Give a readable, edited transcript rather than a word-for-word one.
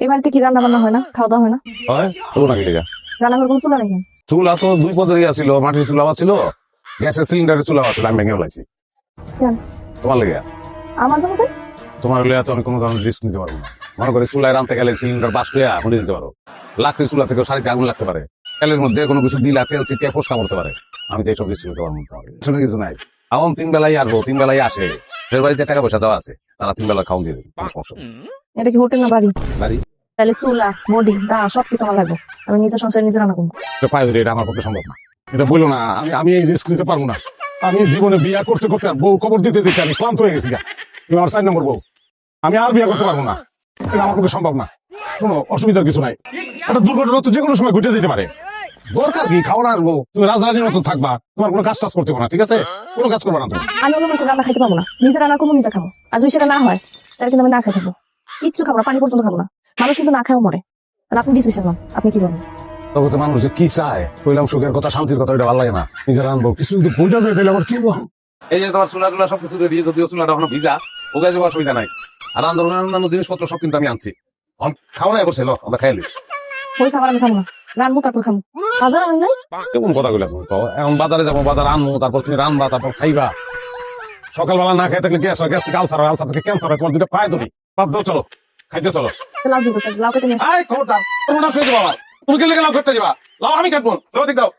এই বাড়িতে কি রান্না বান্না হয় না, খাওয়া দাওয়া হয় না? হয় তবু নাকি লেগা রান্নাঘর কোনো চুলা নাকি? চুলা তো দুই পদের ছিল, মাটির চুলা ছিল, গ্যাসের সিলিন্ডারের চুলা ছিল, আমি ভেঙে ফেলাইছি। কেন? তোমার লেগে আমার জন্য কেন? তোমার লেগে তো আমি কোনো ধরনের রিস্ক নিতে পারবো না। মনে করে চুলায় রানতে গেলে সিলিন্ডার বাস করে মরে দিতে পারো, লাকড়ি চুলা থেকে শাড়িতে আগুন লাগতে পারে, তেলের মধ্যে কোনো কিছু দিলা তেল ছিটিয়ে ফোসকা করতে পারে। আমি তো এইসব রিস্ক নিতে পারবো না। আসলে কিছু নাই, এখন 3 বেলায় আসবো, 3 বেলায় আসে, যে বাড়িতে টাকা পয়সা দেওয়া আছে তারা 3 বেলা খাওয়ান দিয়ে দেবে, কোনো সমস্যা নেই। এটা কি হোটেল না বাড়ি? বাড়ি তাহলে চুলা বডি দা সবকিছু আমার লাগবে। আমি নিজের সংসারে নিজে রান্না করবো। পায়ে ধরে, এটা আমার পক্ষে সম্ভব না। এটা বললো না, আমি এই রিস্ক নিতে পারবো না। আমি জীবনে বিয়া করতে করতে আর বউ কবর দিতে দিতে আমি ক্লান্ত হয়ে গেছি। তুমি আমার 4 নম্বর বউ, আমি আর বিয়া করতে পারবো না। এটা আমার পক্ষে সম্ভব না। শোনো, অসুবিধার কিছু নাই, একটা দুর্ঘটনা তো যে কোনো সময় ঘটে যেতে পারে। দরকার কি খাওয়ার আসবো, তুমি রাজরানীর মতো থাকবা, তোমার কোনো কাজ টাজ করতে হবে না, ঠিক আছে? কোনো কাজ করবে না তুমি। আমি অন্য মানুষের রান্না খাইতে পারবো না, নিজে রান্না করবো নিজে খাবো। আর যদি সেটা না হয় তাহলে কিন্তু আমি না খাই থাকবো, কিচ্ছু খাবো না, পানি পর্যন্ত খাবো না। মানুষ কিন্তু না খায়ও মরে। আর আপনি ডিসিশন নাম, আপনি কি বলেন? তবে তো মানুষ যে কি চায়, কইলাম সুখের কথা শান্তির কথা, এটা ভালো লাগে না। নিজে রানবো, কিছু যদি ভুলটা যায় তাহলে আমার কি বল। এই যে তোমার চুলা টুলা সবকিছু রেডি, যদিও চুলাটা এখনো ভিজা, ওকে যাবো, অসুবিধা নাই। আর আন্দোলনের অন্যান্য জিনিসপত্র সব কিন্তু আমি আনছি। খাওয়া নাই বসে, আমরা খাইলি। ওই খাবার আমি খাবো না, রানবো তারপর খাবো। বাজার আনেন নাই? কেমন কথা কইলা তুমি? এখন বাজারে যাবো, বাজার আনবো, তারপর তুমি রানবা, তারপর খাইবা। সকালবেলা না খাই থাকলে গ্যাস হয়, গ্যাস থেকে আলসার হয়, আলসার থেকে ক্যান্সার হয়, তোমার দুটো পায়ে ধরি। বাদ দাও, চলো খাইতে চলো। লাউ দিতে চাই, লাউ কেটে নিয়ে আসো। আয় খবরদার, তোমার নাম শুয়ে যাবো আবার। তুমি গেলে লাউ করতে যাবা, লাউ আমি কাটবো, লাউ দিক দাও।